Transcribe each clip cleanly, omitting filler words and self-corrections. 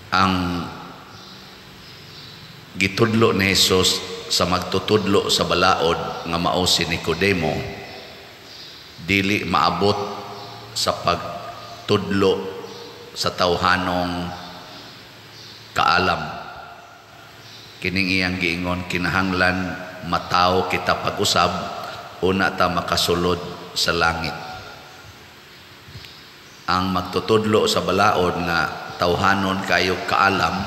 ang gitudlo ni Jesus sa magtutudlo sa balaod nga mao si Nicodemo dili maabot sa pagtudlo sa tawhanong kaalam. Kining iyang giingon, kinahanglan mataw kita pag-usab una ta makasulod sa langit. Ang magtutudlo sa balaod nga tawhanon kayo kaalam,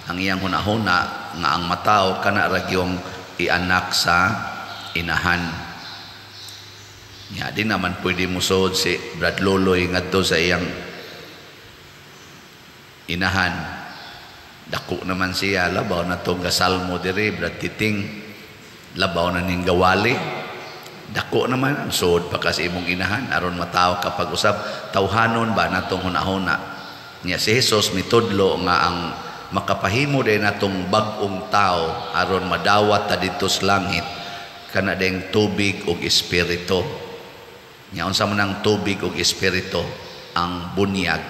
ang iyang hunahuna nga ang mataw kana ra gyung ianak sa inahan. Ya, di naman pwede musod si Brad Loloy ngadto sa iyang inahan. Dako naman siya, labaw na itong gasalmo diri, Brad Titing, labaw na ning gawali. Dako naman, suod pa kasi imong inahan, aron mataw kapag usab, tawhanon ba na itong hunahuna. Niya si Jesus mitudlo nga ang makapahimo din na itong bagong tao, aron madawat ta dito sa langit, kana ding tubig ug espiritu. Niya unsa man ang tubig ug espiritu, ang bunyag.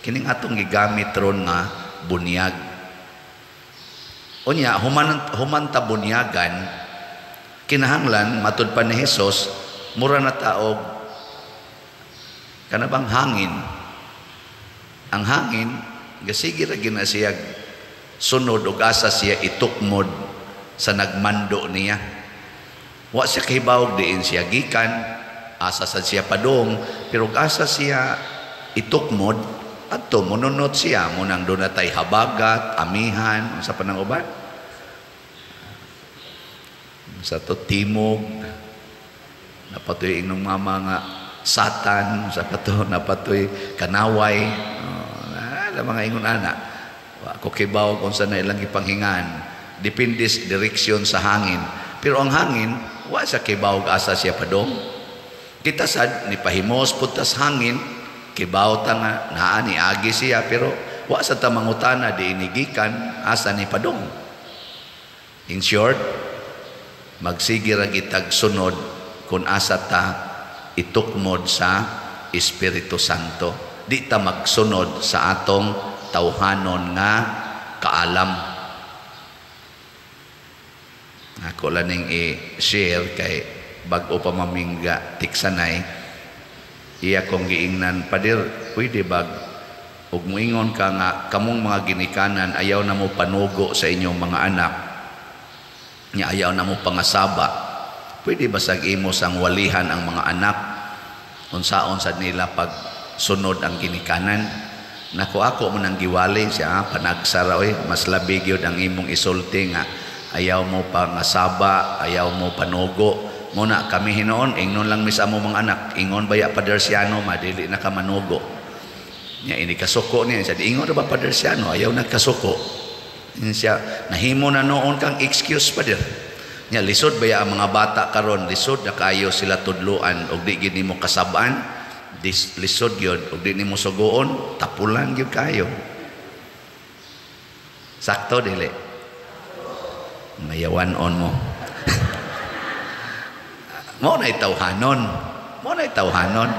Kining atong gigamit ron nga bunyag. Unya human ta bunyagan, kinahanglan matud pa ni Jesus mura na taog kana bang hangin. Ang hangin gasige ra gyud na siya sunod ug asa siya itukmod sa nagmando niya. Wa siya kahibawog diin siya gikan, asa sa siya padong, pero asa siya itukmod adto monunot siya munang doon natay habagat, amihan, sa panang uban. Sa to timog, napatoy inong mama nga satan, sa pato napatoy kanaway, mga ingon ana. Ako kibaw kung saan na ilang ipanghingan. Depende direksyon sa hangin. Pero ang hangin, wa sa kibaw asa siya padong. Kita sad ni pahimos putas hangin, kibaw ta nga naa ni agi siya, pero wa sa ta mangutana di inigikan asa ni padong. In short, magsige ra gitag sunod kung asa ta itukmod sa Espiritu Santo. Di ta magsunod sa atong tawhanon nga kaalam. Ako lang ning i-share kay bag-o pa mamingga tiksanay, iya kong giingnan, padir, pwede bag ug moingon ka nga kamong mga ginikanan ayaw na mo panugo sa inyong mga anak, nya ayaw na mo pangasaba, pwede ba sag imo sang walihan ang mga anak unsaon sad nila pag sunod ang ginikanan? Nako ako mo nang giwali siya, panagsara oy, mas labi gyud ang imong isulti nga ayaw mo pangasaba, ayaw mo panugo. Muna kami hinoon, ingnon lang misa mo mga anak, ingon baya Padersiano, madili na ka manugo. Nya ini kasuko niya, siya ingon ba Padersiano, ayaw na kasuko. Siya nahimo na noon kang excuse pa dir. Nya lisod baya ang mga bata karon, lisod na kayo sila tudluan og di gid nimo kasabaan, lisod gyud og di nimo sugoon, tapulan gyud kayo. Sakto dili. Mayawan-on mo. Mo na itawhanon. Mo na itawhanon.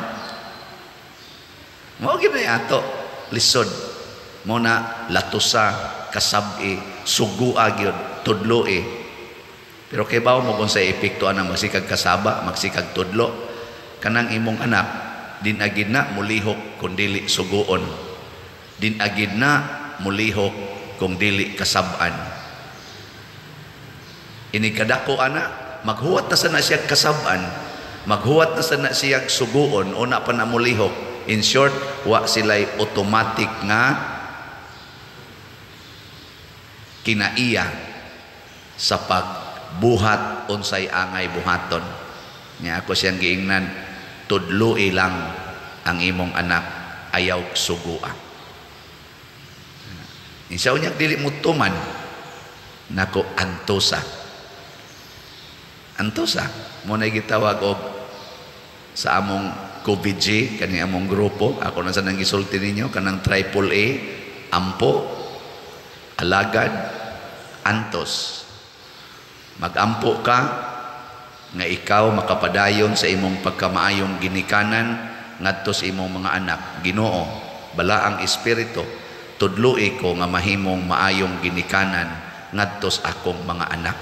Mo gini ato lisod. Mo na latusa, kasabi, sugua gyud, tudloi. Pero kay bawo mo kung sa epekto ana magsikag kasaba, magsikag tudlo, kanang imong anak din agid na mulihok kung dili suguon. Din agid na mulihok kung dili kasab-an. Ini kadako ana maghuwat na sana siya kasab-an, maghuwat na sana siya suguon, una pa na mulihok. In short, wa sila'y automatic nga kinaiya sa pagbuhat unsay angay buhaton. Nya ako siyang giingnan, tudloi lang ang imong anak, ayaw sugua. Insaw niya dili mo tuman, nako antosa. Antosa, mo na gitawag og sa among COVID-G, kani among grupo, ako na sa nang gisulti ninyo, kanang AAA, ampo, alagad, antos. Magampo ka, nga ikaw makapadayon sa imong pagkamaayong ginikanan, ngadto sa imong mga anak, Ginoo, bala ang Espiritu, tudloi ko nga mahimong maayong ginikanan ngadto sa akong mga anak.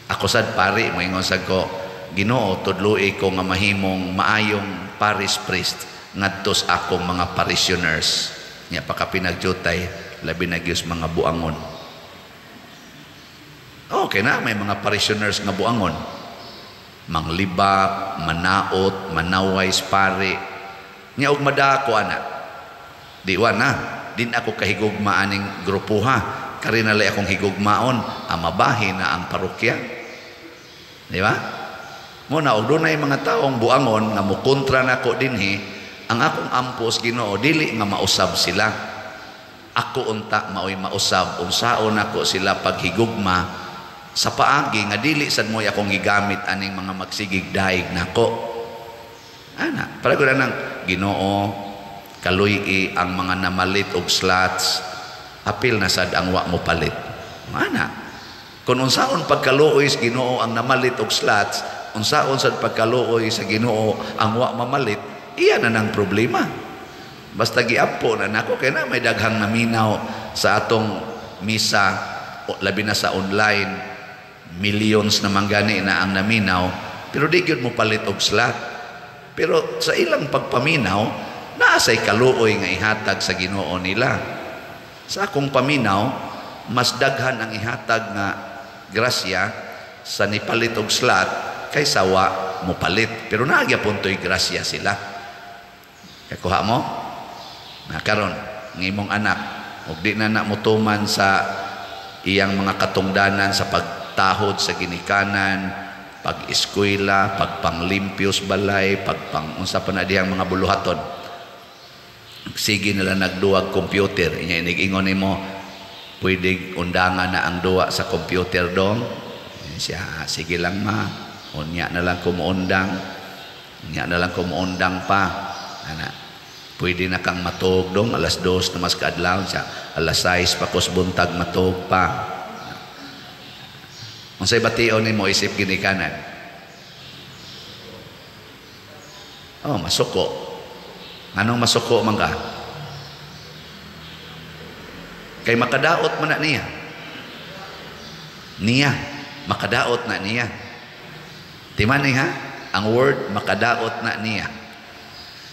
Ako sad pari moingon sad ko, Ginoo, tudloi ko nga mahimong maayong parish priest ngadto sa akong mga parishioners. Nya pakapinagjutay labi na gyud mga buangon. Okay na, may mga parishioners nga buangon. Manglibak, manaot, manaways pare. Nya og madako ana. Diwa na, din ako kahigugma aning grupuha. Kari na lay akong higugmaon, amabahin na ang parokya. Di ba? Muna, og dunay mga taong buangon nga mukontra nako dinhi, ang akong ampos Ginoo dili nga mausab sila. Ako unta maoy mausab unsaon nako sila paghigugma sa paagi nga dili sad moy akong gigamit aning mga magsigig daig nako. Ana, para ko nang Ginoo kaluy ang mga namalit og slots, apil na sad ang wa mo palit. Ana, kung unsaon pagkaluoy sa Ginoo ang namalit og slots, unsaon sad pagkaluoy sa Ginoo ang wa mamalit, iya na nang problema. Basta giampo na nako kay na may daghang naminaw sa atong misa, labi na sa online, millions na manggani na ang naminaw, pero di gyud mo palit og slot. Pero sa ilang pagpaminaw, naasay kaluoy nga ihatag sa Ginoo nila. Sa akong paminaw, mas daghan ang ihatag nga grasya sa nipalit og slot kaysa wa mo palit. Pero nagyapon to'y grasya sila. Kakuha mo? Karon ng imong anak, ug di na mutuman sa iyang mga katungdanan sa pagtahod sa ginikanan, pag-eskwela, pagpanglimpyos balay, unsa pa na dihang mga buluhaton. Sige nila nagduwag computer, inya inig-ingon nimo, pwede undangan na ang duwa sa computer dong. Siya, sige lang ma, unya na lang kumuundang, unya na lang kumuundang pa. Ana, pwede na kang matug dong, alas 2 na mas kaadlaw siya, alas 6 pa kus buntag matug pa. Unsay bation nimo isip ginikanan? Oh, masuko. Anong masuko man ka? Kay makadaot man na niya. Niya, makadaot na niya. Timani ha? Ang word makadaot na niya.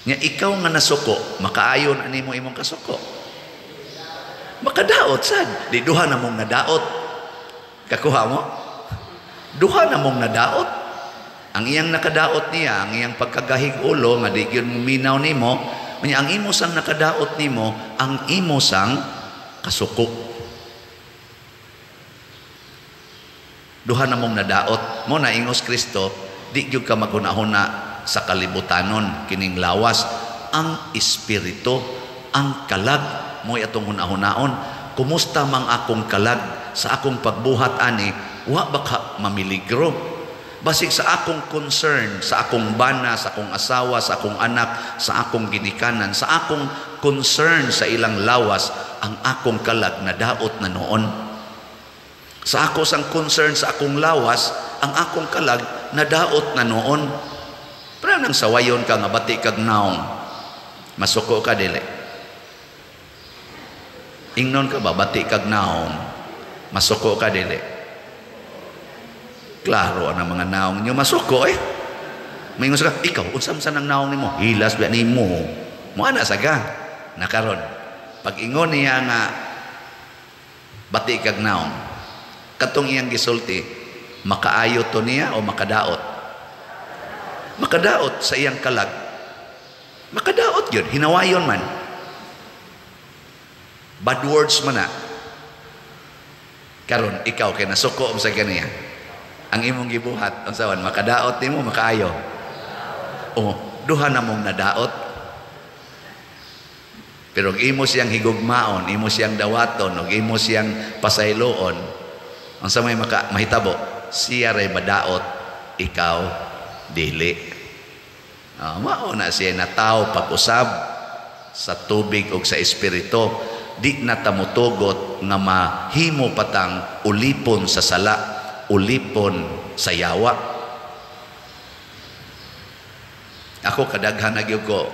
Nga ikaw nga nasuko, makaayon ani mo imong kasuko. Makadaot sad, di duha na mong nadaot. Kakuha mo? Duha na mong nadaot. Ang iyang nakadaot niya, ang iyang pagkagahig ulo nga di gyud minaw nimo, ang imo sang nakadaot nimo, ang imo sang kasuko. Duha na mong nadaot. Mo na ingos Kristo, di gyud ka maghunahuna sa kalibutanon kining lawas. Ang espiritu, ang kalag mo atong hunahunaon. Kumusta mang akong kalag sa akong pagbuhat ani, wa baka mamiligro. Basig sa akong concern, sa akong bana, sa akong asawa, sa akong anak, sa akong ginikanan, sa akong concern sa ilang lawas, ang akong kalag na daot na noon. Sa ako sang concern sa akong lawas, ang akong kalag na daot na noon. Pero nang sawayon ka nga bati kag naong, masuko ka dili. Ingnon ka ba bati kag naong, masuko ka dili. Klaro ang mga naong nyo masuko eh. May nga sila, ikaw, unsam sa nang naong nimo? Hilas ba nimo? Muana saga. Nakaron. Pag ingon niya nga bati kag naong, katong iyang gisulti, makaayo to niya o makadaot? Makadaot sa iyang kalag. Makadaot yun. Hinawayon man. Bad words man na. Karon, ikaw kay nasuko sa kaniya. Ang imong gibuhat, unsaon makadaot nimo, makaayo. Oh, duha na mong nadaot. Pero imo siyang higugmaon, imo siyang dawaton, ug imo siyang pasayloon. Unsa may mahitabo? Siya ray madaot, ikaw dili. Mao na siya nataw pag-usab sa tubig ug sa espiritu. Di na tamutugot nga mahimo patang ulipon sa sala, ulipon sa yawa. Ako kadaghan na gyud ko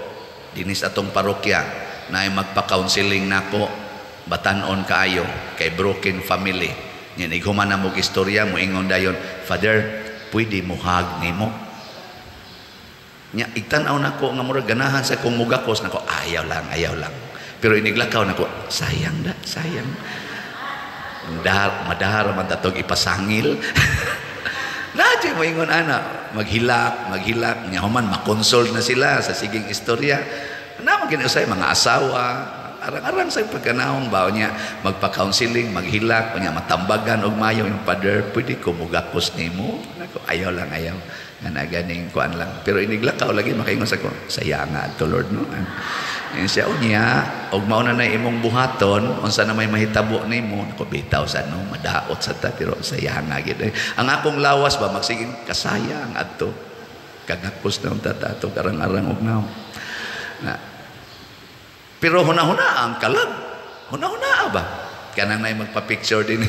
dinis atong parokya na ay magpa-counseling nako batanon kaayo kay broken family. Nya nighuman na mong istorya mo ingon dayon, Father, pwede mo hug nimo. Nya igtan-aw nako nga murag ganahan sa kong mugakos nako, ayaw lang. Pero iniglakaw nako, sayang. Madahar man tatog ipasangil. Nadyo mo ingon ana, maghilak, nya human makonsol na sila sa siging istorya. Naman kinusay mga asawa, arang-arang sa pagkanahong bawo niya magpa-counseling, maghilak, nya matambagan og mayo yung Father, pwede ko mugakos nimo. Nako, ayaw lang. Nga naganing kuan lang. Pero iniglakaw lagi makaingon sa ko, sayanga to Lord no. Yan siya unya, og mao na imong buhaton, unsa na may mahitabo nimo, nako bitaw sa no, madaot sa ta pero sayanga gid. Ang akong lawas ba magsiging kasayang adto. Kagakos na unta ta ato karang-arang og naw. Na. Pero huna-huna ang kalag. Huna-huna ba? Kanang nay magpa-picture din.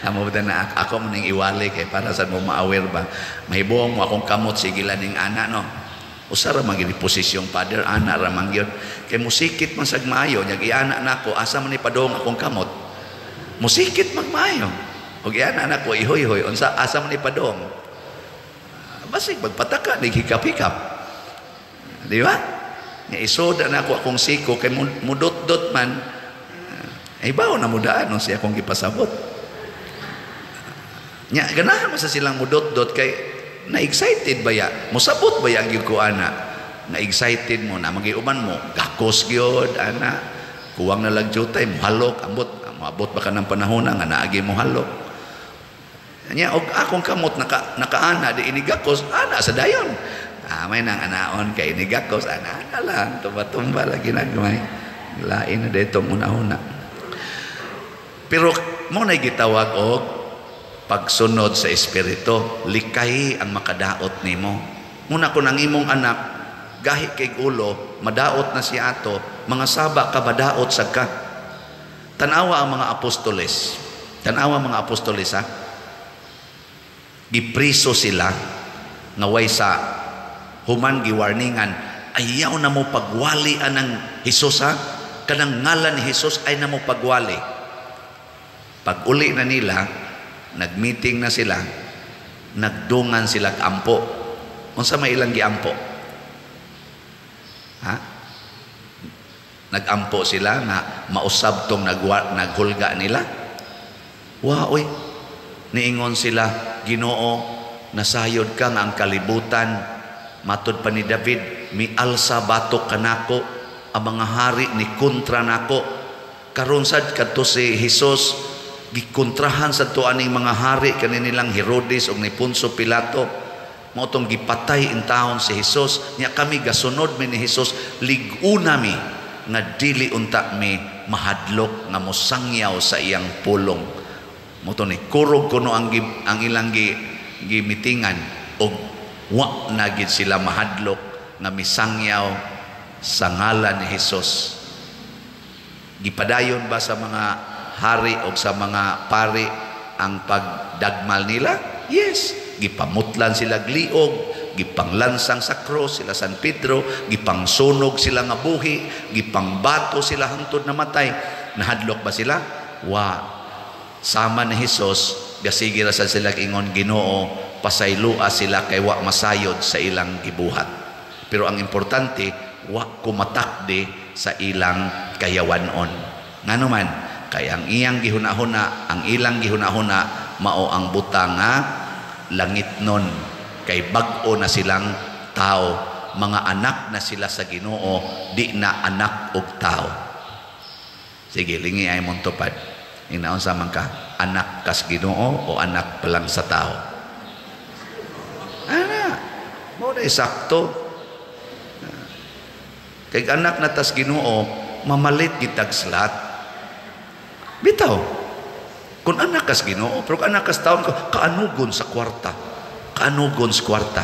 Amo ba na ako man ning iwali kay para sa mo ma-aware ba. Mahibuong mo akong kamot sigilan ning ana no. Usara man gid posisyong Father ana ra man gyud. Kay musikit man sag maayo nya giana nako asa man ni padong akong kamot. Musikit magmaayo. Og giana nako ihoy-hoy unsa asa man ni padong. Basig magpataka ning hikap-hikap. Di ba? Nya isoda nako akong siko kay mudot-dot man. Ay bawo na mudaan no siya akong gipasabot. Nya ganahan man sa silang mudot-dot kay na-excited ba ya? Musabot ba ya ang ko ana? Na-excited mo na magiuman mo gakos gyud ana. Kuwang na lang jutay mo halok abot ba ka ng panahon nga naagi mo halok. Nya og akong kamot nakaana di inigakos ana sa dayon. May nang anaon kay inigakos ana lang tumba lagi nagmay. Lain na detong una-una. Pero mo na gitawag og pagsunod sa espiritu, likay ang makadaot nimo. Muna ko nang imong anak gahi kay ulo, madaot na si ato, mga saba ka madaot sa ka. Tanawa ang mga apostoles. Ha. Gipriso sila nga way sa human giwarningan, ayaw na mo pagwali anang Hesus ha. Kanang ngalan ni Hesus ay na mo pagwali. Pag uli na nila, nagmeeting na sila, nagdungan sila ampo. Unsa may ilang giampo? Ha? Nagampo sila nga mausab tong naghulga nila. Oy. Niingon sila, Ginoo, nasayod ka nga ang kalibutan. Matod pa ni David, mialsa batok kanako, ang mga hari ni kontra nako. Karon sad kadto si Hesus, gikontrahan sa to aning mga hari kanilang Herodes ug ni Poncio Pilato. Mao tong gipatay in taon si Hesus. Nya kami gasunod mi ni Hesus, liguna mi nga dili unta mi mahadlok nga mosangyaw sa iyang pulong. Mao to ni kurog kuno ang ilang gimitingan og wa na gid sila mahadlok nga misangyaw sa ngalan ni Hesus. Gipadayon ba sa mga hari o sa mga pari ang pagdagmal nila? Yes. Gipamutlan sila gliog, gipanglansang sa cross sila San Pedro, gipangsunog sila nga buhi, gipangbato sila hangtod namatay. Nahadlok ba sila? Wa. Sama ni Hesus, gasigira sa sila ingon, Ginoo, pasaylua sila kay wa masayod sa ilang gibuhat. Pero ang importante, wa kumatakde sa ilang kayawanon. Ngano man, kay ang iyang gihuna-huna, ang ilang gihuna-huna mao ang butang nga langit nun. Kay bag-o na silang tao, mga anak na sila sa Ginoo, di na anak og tao. Sige, lingi ay mong tupad. Inaon sa man ka, anak kas Ginoo o anak pa lang sa tao? Mo na sakto. Kay anak na tas Ginoo, mamalit gitag slat. Bitaw. Kung anak kas Ginoo, pero anak kas taon ko, kaanugon sa kwarta. Kaanugon sa kwarta.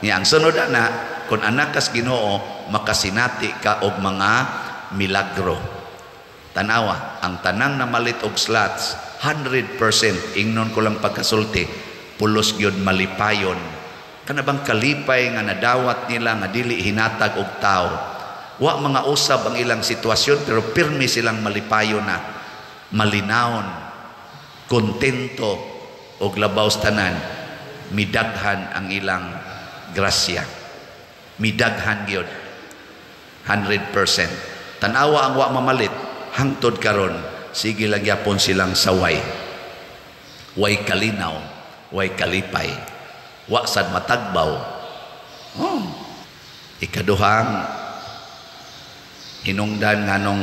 Niya ang sunod na, kung anak kas Ginoo, makasinati ka og mga milagro. Tanawa, ang tanang na malit og slots, 100%, ingnon ko lang pagkasulti, pulos gyud malipayon. Kanabang kalipay nga nadawat nila nga dili hinatag og tao. Wa mga usab ang ilang sitwasyon pero pirmi silang malipayon na. malinawon, kontento og labaw sa tanan, midaghan ang ilang grasya. Midaghan gyud 100%. Tanawa ang wa mamalit hangtod karon, sige lang yapon silang saway. Way kalinaw, way kalipay, wa sad matagbaw. Oh. Ikaduhang hinungdan nganong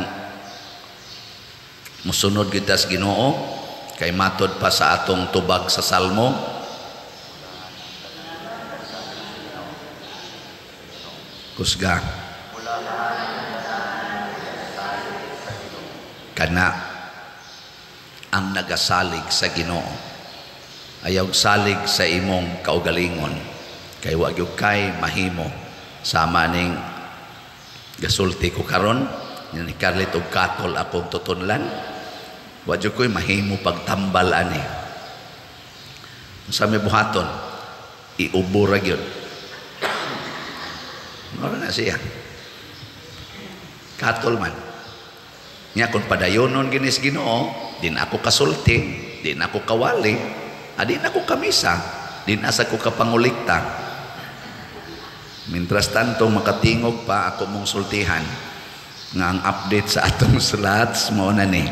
musunod kita sa Ginoo kay matod pa sa atong tubag sa Salmo, kusga kana ang nagasalig sa Ginoo, ayaw salig sa imong kaugalingon, kay wa gyud kay mahimo sama ning gasulti ko karon ni Carlet og katol akong tutunlan, wa gyud koy mahimo pagtambal ani. Sa may buhaton iubura gyud. Mara na siya katol man nya kung padayonon ginis Ginoo, din ako kasulti, din ako kawali, din ako kamisa, din asa ko kapangulikta. Mientras tanto makatingog pa ako mong sultihan nga ang update sa atong slots mo na ni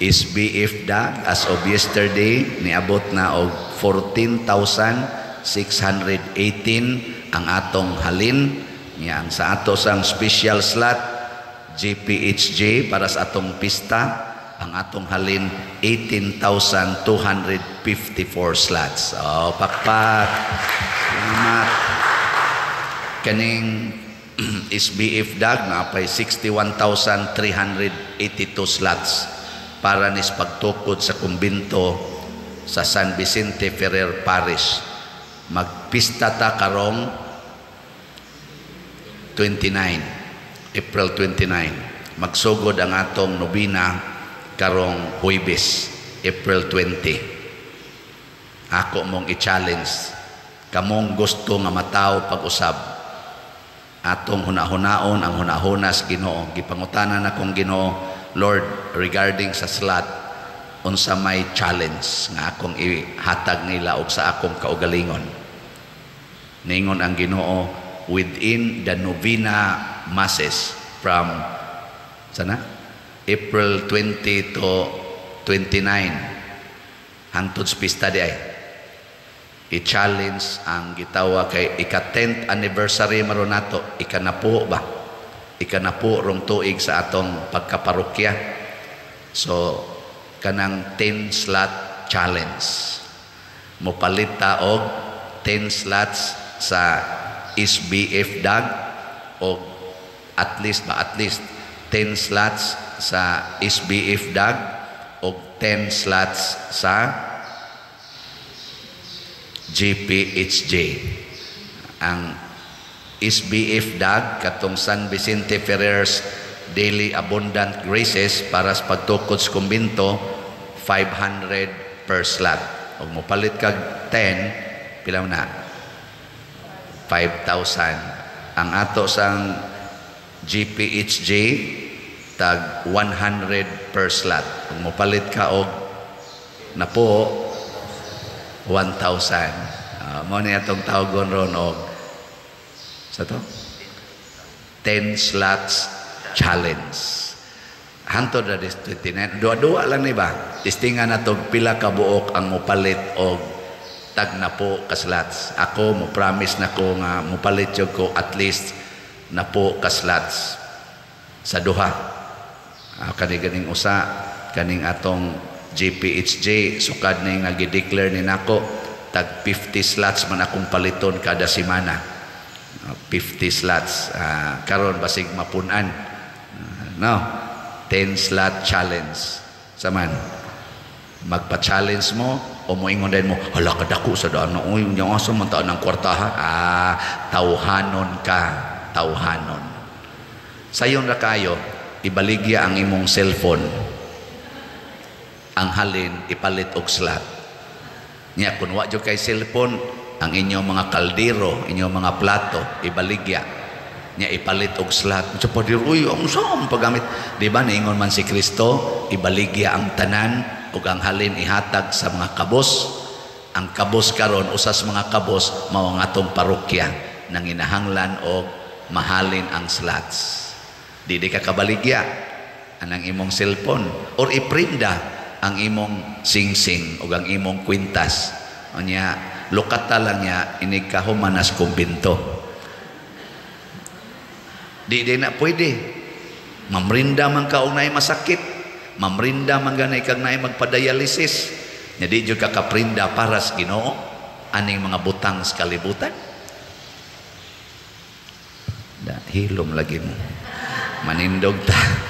SBF dag as of yesterday niabot na og 14,618 ang atong halin niya. Ang sa ato sang special slot GPHJ para sa atong pista, ang atong halin 18,254 slots. Oh, pakpak. Salamat. Kaning SBF dag na apay 61,382 slots para nis pagtukod sa kumbinto sa San Vicente Ferrer Parish. Magpista ta karong 29 April 29. Magsugod ang atong nobina karong Huwebes, April 20. Ako mong i-challenge. Kamong gusto nga mataw pag-usab. Atong hunahunaon ang hunahunas Ginoo. Gipangutanan akong Ginoo, Lord, regarding sa slot, unsa may challenge nga akong ihatag nila og sa akong kaugalingon. Ningon ang Ginoo, within the novena masses from sana April 20 to 29 hangtod sa pista di ay i-challenge ang gitawa kay ika-10th anniversary maron nato, ikanapo rong tuig sa atong pagkaparokya. So kanang 10 slot challenge mopalit ta og 10 slots sa SBF dag o at least 10 slots sa SBF dag o 10 slots sa GPHJ. Ang SBF dag katong San Vicente Ferrer's Daily Abundant Graces para sa pagtukod sa kumbinto 500 per slot. Og mopalit kag 10 pila na 5,000. Ang ato sang GPHJ tag 100 per slot. Kung mopalit ka og napo 1,000. Mo ni atong tawgon ron og sa to 10 slots challenge. Hantod na dis 29. Dua-dua lang ni ba? Tistingan na to pila ka buok ang mopalit og tag na po ka slots. Ako mo promise na ko nga mopalit jud ko at least na po ka slots sa duha. Kani-ganing usa kaning atong GPHJ sukad ni nga gi-declare ni nako tag 50 slots man akong paliton kada semana. 50 slots karon basig mapunan. No, 10 slot challenge. Saman magpa-challenge mo o moingon din mo, hala kadako sa daan na, uy, yung aso man taan ng kwartaha. Tawhanon ka, tawhanon. Sayon ra kayo, ibaligya ang imong cellphone. Ang halin, ipalit og slot. Nya, kung wa kay cellphone, ang inyong mga kaldero, inyong mga plato, ibaligya. nya ipalit og slot. Sa padir uy ang saan paggamit. Di ba niingon man si Kristo, ibaligya ang tanan ug ang halin ihatag sa mga kabos. Ang kabos karon usas mga kabos mao ang atong parokya nang inahanglan og mahalin ang slots. Di ka kabaligya anang imong cellphone or iprinda ang imong singsing o ang imong kwintas. Anya lokata lang niya inikahumanas kumbinto. Di na pwede. Mamrinda man ka og naay masakit, mamrinda man ganay kag naay magpadialysis. Nya di jud ka kaprinda para sa Ginoo aning mga butang sa kalibutan. Hilom lagi mo. Manindog ta.